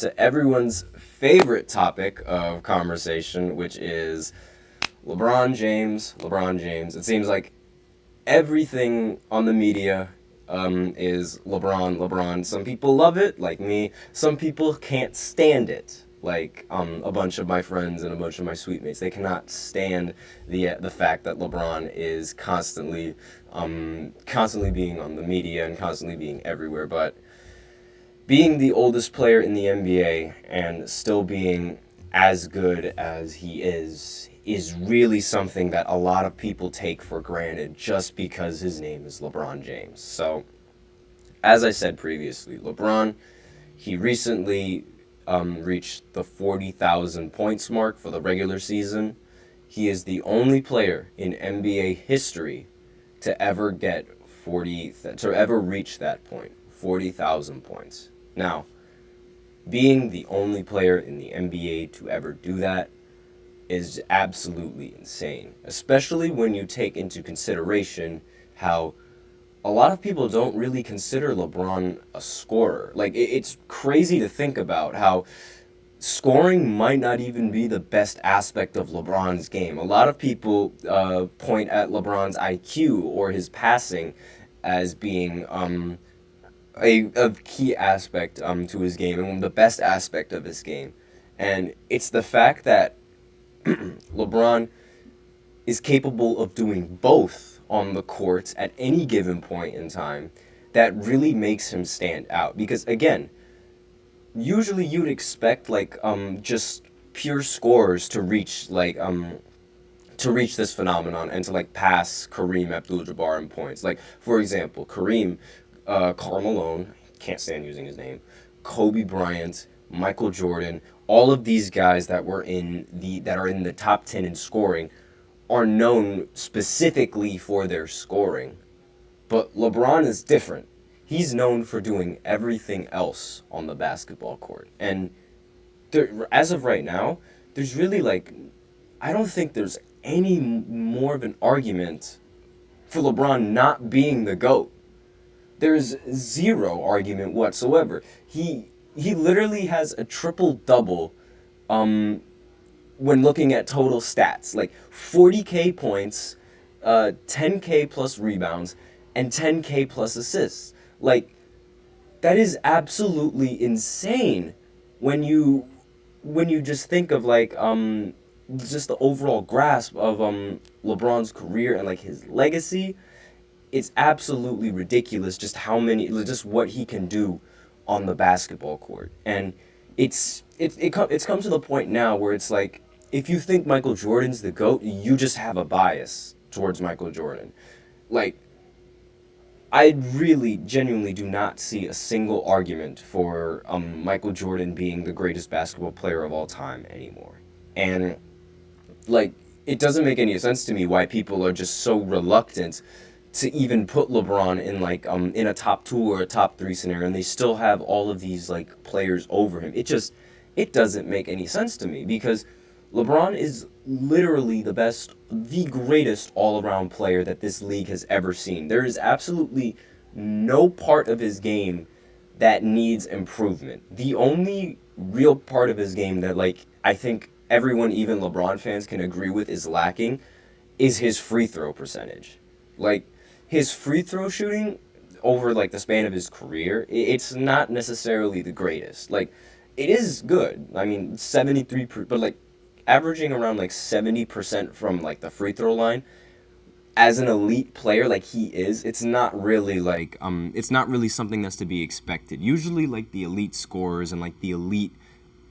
to everyone's favorite topic of conversation, which is LeBron James. LeBron James. It seems like everything on the media is LeBron, LeBron. Some people love it, like me. Some people can't stand it, like a bunch of my friends and a bunch of my suite mates. They cannot stand the fact that LeBron is constantly being on the media and constantly being everywhere. But being the oldest player in the NBA and still being as good as he is really something that a lot of people take for granted just because his name is LeBron James. So, as I said previously, LeBron, he recently reached the 40,000 points mark for the regular season. He is the only player in NBA history to ever get to ever reach that point, 40,000 points. Now, being the only player in the NBA to ever do that is absolutely insane, especially when you take into consideration how a lot of people don't really consider LeBron a scorer. Like, it's crazy to think about how scoring might not even be the best aspect of LeBron's game. A lot of people point at LeBron's IQ or his passing as being a key aspect to his game and the best aspect of his game. And it's the fact that LeBron is capable of doing both on the court at any given point in time that really makes him stand out. Because again, usually you'd expect just pure scorers to reach this phenomenon and to pass Kareem Abdul-Jabbar in points. Like, for example, Kareem, Karl Malone, can't stand using his name, Kobe Bryant, Michael Jordan, all of these guys that are in the top 10 in scoring are known specifically for their scoring. But LeBron is different. He's known for doing everything else on the basketball court. And as of right now, there's really I don't think there's any more of an argument for LeBron not being the GOAT. There's zero argument whatsoever. He literally has a triple-double when looking at total stats. 40K points, 10K plus rebounds, and 10K plus assists. That is absolutely insane when you just think of just the overall grasp of LeBron's career and his legacy. It's absolutely ridiculous just what he can do on the basketball court. And it's come to the point now where it's if you think Michael Jordan's the GOAT, you just have a bias towards Michael Jordan. I really genuinely do not see a single argument for Michael Jordan being the greatest basketball player of all time anymore. And it doesn't make any sense to me why people are just so reluctant to even put LeBron in in a top 2 or a top 3 scenario, and they still have all of these players over him. It doesn't make any sense to me, because LeBron is literally the greatest all-around player that this league has ever seen. There is absolutely no part of his game that needs improvement. The only real part of his game that I think everyone, even LeBron fans, can agree with is lacking is his free throw percentage. His free throw shooting over the span of his career, it's not necessarily the greatest. It is good. I mean, 73%, but averaging around 70% from the free throw line as an elite player he is, it's not really it's not really something that's to be expected. Usually the elite scorers and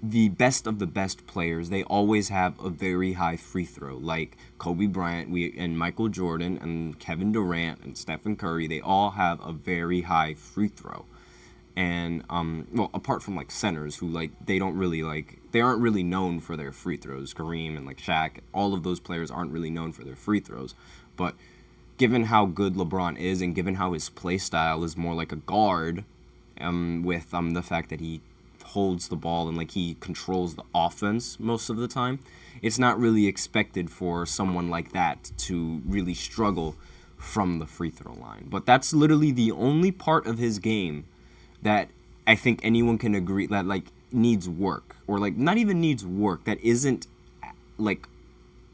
the best of the best players, they always have a very high free throw. Like Kobe Bryant and Michael Jordan and Kevin Durant and Stephen Curry, they all have a very high free throw. And apart from centers who they aren't really known for their free throws. Kareem and Shaq, all of those players aren't really known for their free throws. But given how good LeBron is, and given how his play style is more like a guard, with the fact that he holds the ball and he controls the offense most of the time, it's not really expected for someone like that to really struggle from the free throw line. But that's literally the only part of his game that I think anyone can agree that needs work, or like not even needs work, that isn't like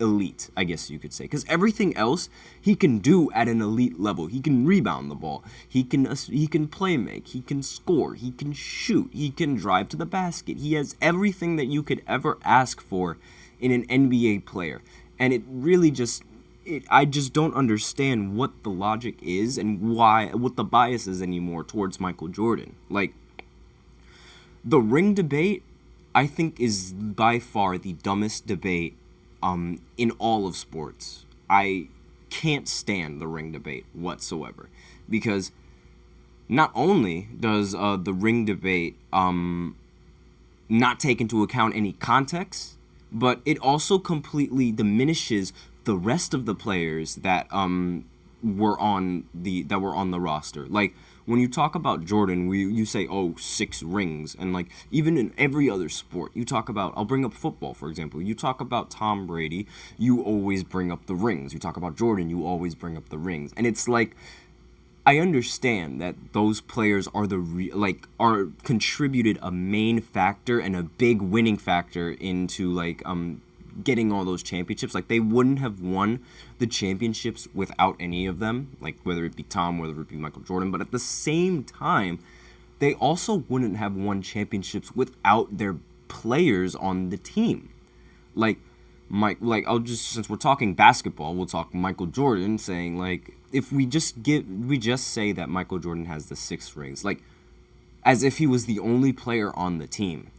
elite, I guess you could say, because everything else he can do at an elite level. He can rebound the ball, he can play make, he can score, he can shoot, he can drive to the basket. He has everything that you could ever ask for in an NBA player, and it really I just don't understand what the logic is and what the bias is anymore towards Michael Jordan. Like, the ring debate, I think, is by far the dumbest debate in all of sports. I can't stand the ring debate whatsoever, because not only does the ring debate not take into account any context, but it also completely diminishes the rest of the players that were on the roster. Like, when you talk about Jordan, you say, 6 rings, and like even in every other sport, you talk about, I'll bring up football, for example. You talk about Tom Brady, you always bring up the rings. You talk about Jordan, you always bring up the rings. And it's like, I understand that those players are are contributed a main factor and a big winning factor into like getting all those championships. Like, they wouldn't have won the championships without any of them, like whether it be Tom, whether it be Michael Jordan. But at the same time, they also wouldn't have won championships without their players on the team. Like, since we're talking basketball, we'll talk Michael Jordan, saying like, if we just say that Michael Jordan has the 6 rings, like, as if he was the only player on the team.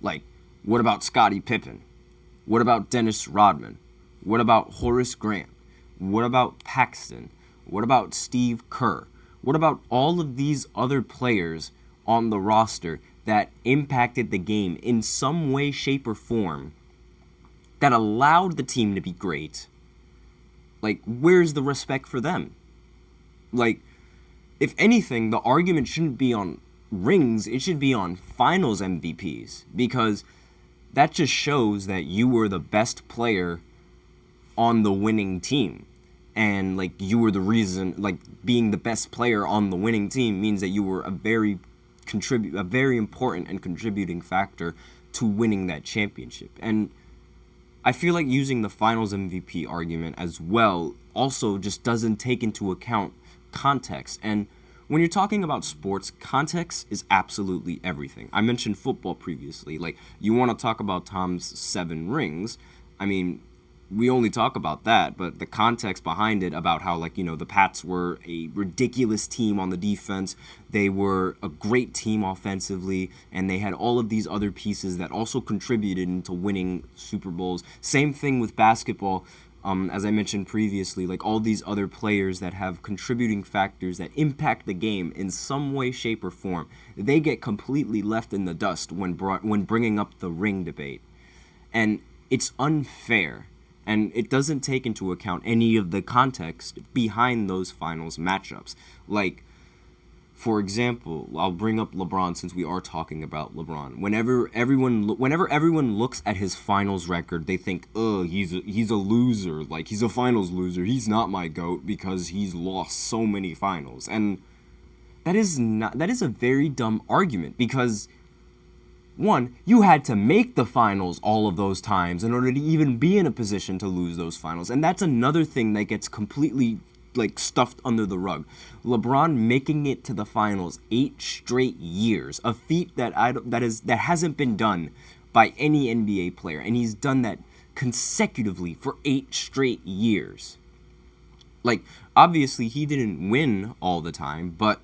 Like, what about Scottie Pippen? What about Dennis Rodman? What about Horace Grant? What about Paxton? What about Steve Kerr? What about all of these other players on the roster that impacted the game in some way, shape, or form, that allowed the team to be great? Like, where's the respect for them? Like, if anything, the argument shouldn't be on rings, it should be on finals MVPs, because that just shows that you were the best player on the winning team. And like, you were the reason, like, being the best player on the winning team means that you were a very important and contributing factor to winning that championship. And I feel like using the finals MVP argument as well also just doesn't take into account context. And when you're talking about sports, context is absolutely everything. I mentioned football previously. Like, you want to talk about Tom's 7 rings. I mean, we only talk about that, but the context behind it, about how, like, the Pats were a ridiculous team on the defense. They were a great team offensively, and they had all of these other pieces that also contributed into winning Super Bowls. Same thing with basketball. As I mentioned previously, like, all these other players that have contributing factors that impact the game in some way, shape, or form, they get completely left in the dust when bringing up the ring debate. And it's unfair, and it doesn't take into account any of the context behind those finals matchups. Like, for example, I'll bring up LeBron, since we are talking about LeBron. Whenever everyone looks at his finals record, they think, he's a loser. Like, he's a finals loser. He's not my GOAT because he's lost so many finals. And that is a very dumb argument, because one, you had to make the finals all of those times in order to even be in a position to lose those finals. And that's another thing that gets completely like stuffed under the rug. LeBron making it to the finals 8 straight years, a feat that hasn't been done by any NBA player, and he's done that consecutively for 8 straight years. Like, obviously he didn't win all the time, but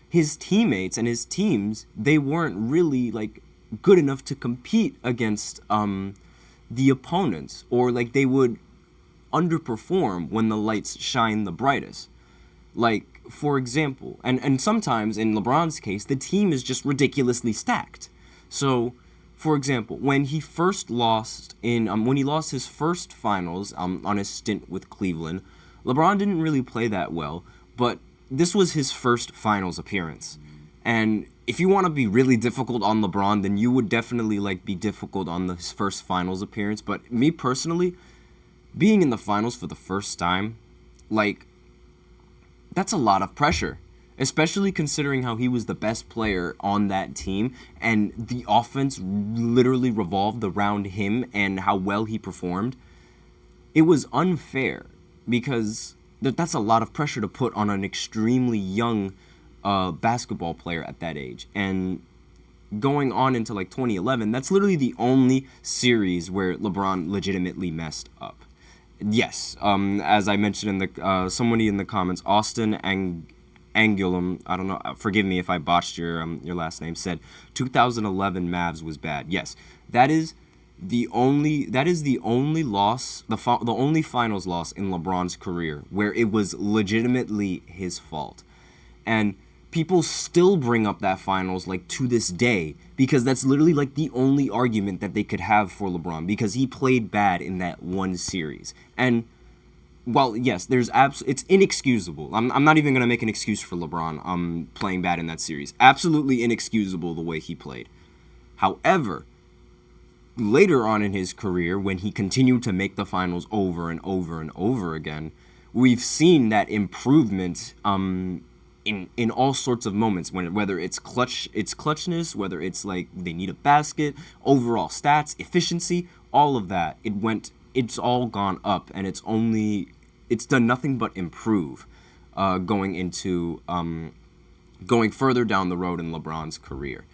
his teammates and his teams, they weren't really like good enough to compete against the opponents, or like they would underperform when the lights shine the brightest. Like, for example, and sometimes in LeBron's case, the team is just ridiculously stacked. So, for example, when he lost his first finals on his stint with Cleveland, LeBron didn't really play that well, but this was his first finals appearance. And if you want to be really difficult on LeBron, then you would definitely like be difficult on his first finals appearance. But me personally, being in the finals for the first time, like, that's a lot of pressure. especially considering how he was the best player on that team and the offense literally revolved around him and how well he performed. It was unfair because that's a lot of pressure to put on an extremely young basketball player at that age. And going on into like 2011, that's literally the only series where LeBron legitimately messed up. Yes, as I mentioned in the somebody in the comments, Austin Angulum, I don't know, forgive me if I botched your last name, said 2011 Mavs was bad. Yes, that is the only loss, the only finals loss in LeBron's career where it was legitimately his fault. And people still bring up that finals like to this day because that's literally like the only argument that they could have for LeBron because he played bad in that one series. And well, yes, it's inexcusable. I'm not even going to make an excuse for LeBron playing bad in that series. Absolutely inexcusable the way he played. However, later on in his career, when he continued to make the finals over and over and over again, we've seen that improvement in all sorts of moments, whether it's clutchness, whether it's like they need a basket, overall stats, efficiency, all of that. It's all gone up, and it's done nothing but improve going further down the road in LeBron's career.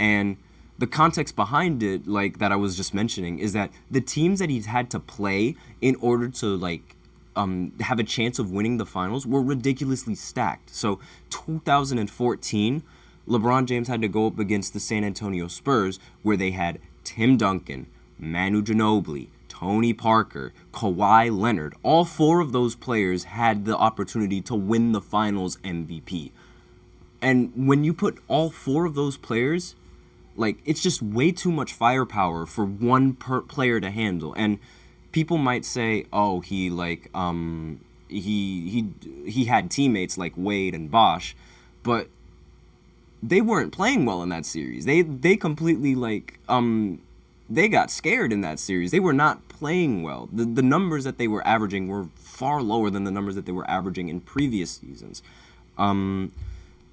And the context behind it, like that I was just mentioning, is that the teams that he's had to play in order to like have a chance of winning the finals were ridiculously stacked. So 2014, LeBron James had to go up against the San Antonio Spurs, where they had Tim Duncan, Manu Ginobili, Tony Parker, Kawhi Leonard. All four of those players had the opportunity to win the finals MVP. And when you put all four of those players, like, it's just way too much firepower for one player to handle. And people might say, oh, he had teammates like Wade and Bosh, but they weren't playing well in that series. They completely they got scared in that series. They were not playing well. The numbers that they were averaging were far lower than the numbers that they were averaging in previous seasons.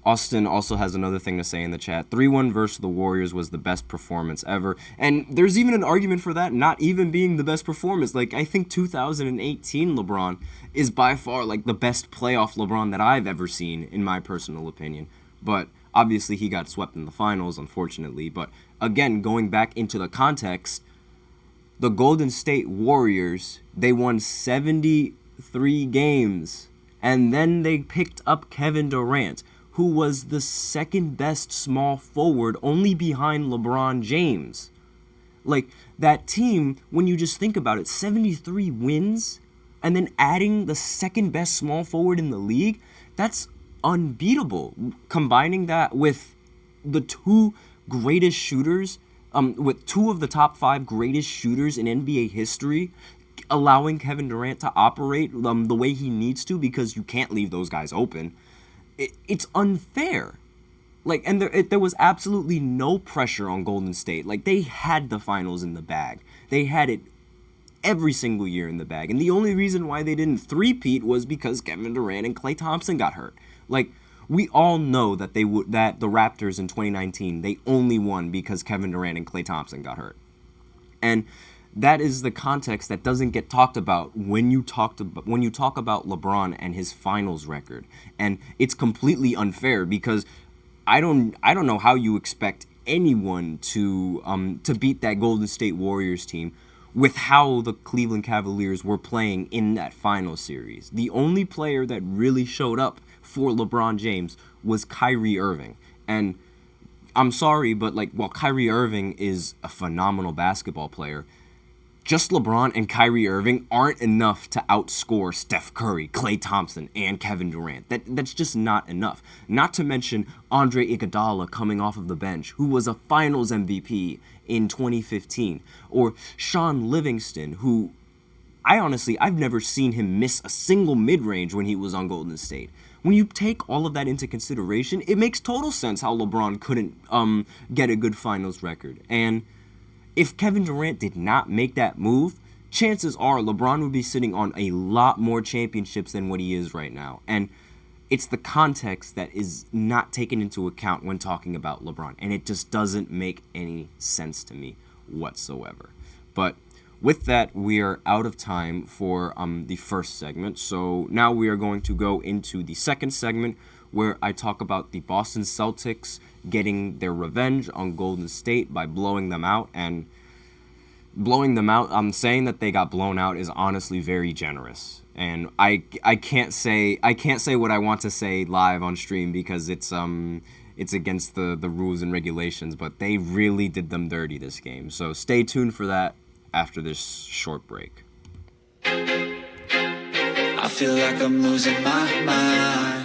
Austin also has another thing to say in the chat. 3-1 versus the Warriors was the best performance ever. And there's even an argument for that not even being the best performance. Like, I think 2018 LeBron is by far, like, the best playoff LeBron that I've ever seen, in my personal opinion. But obviously he got swept in the finals, unfortunately. But again, going back into the context, the Golden State Warriors, they won 73 games. And then they picked up Kevin Durant, who was the second best small forward, only behind LeBron James. Like, that team, when you just think about it, 73 wins, and then adding the second best small forward in the league, that's unbeatable. Combining that with the two greatest shooters, with two of the top 5 greatest shooters in NBA history, allowing Kevin Durant to operate the way he needs to, because you can't leave those guys open. It's unfair. Like, and there was absolutely no pressure on Golden State. Like, they had the finals in the bag. They had it every single year in the bag. And the only reason why they didn't three-peat was because Kevin Durant and Klay Thompson got hurt. Like, we all know that the Raptors in 2019, they only won because Kevin Durant and Klay Thompson got hurt. And that is the context that doesn't get talked about when you talk about LeBron and his finals record. And it's completely unfair because I don't know how you expect anyone to beat that Golden State Warriors team with how the Cleveland Cavaliers were playing in that final series. The only player that really showed up for LeBron James was Kyrie Irving. And I'm sorry, but while Kyrie Irving is a phenomenal basketball player, just LeBron and Kyrie Irving aren't enough to outscore Steph Curry, Klay Thompson, and Kevin Durant. That's just not enough. Not to mention Andre Iguodala coming off of the bench, who was a Finals MVP in 2015. Or Sean Livingston, who I've never seen him miss a single mid-range when he was on Golden State. When you take all of that into consideration, it makes total sense how LeBron couldn't get a good Finals record. And if Kevin Durant did not make that move, chances are LeBron would be sitting on a lot more championships than what he is right now. And it's the context that is not taken into account when talking about LeBron, and it just doesn't make any sense to me whatsoever. But with that, we are out of time for the first segment, so now we are going to go into the second segment, where I talk about the Boston Celtics getting their revenge on Golden State by blowing them out. And blowing them out, saying that they got blown out is honestly very generous. And I can't say what I want to say live on stream because it's against the rules and regulations, but they really did them dirty this game. So stay tuned for that after this short break. I feel like I'm losing my mind.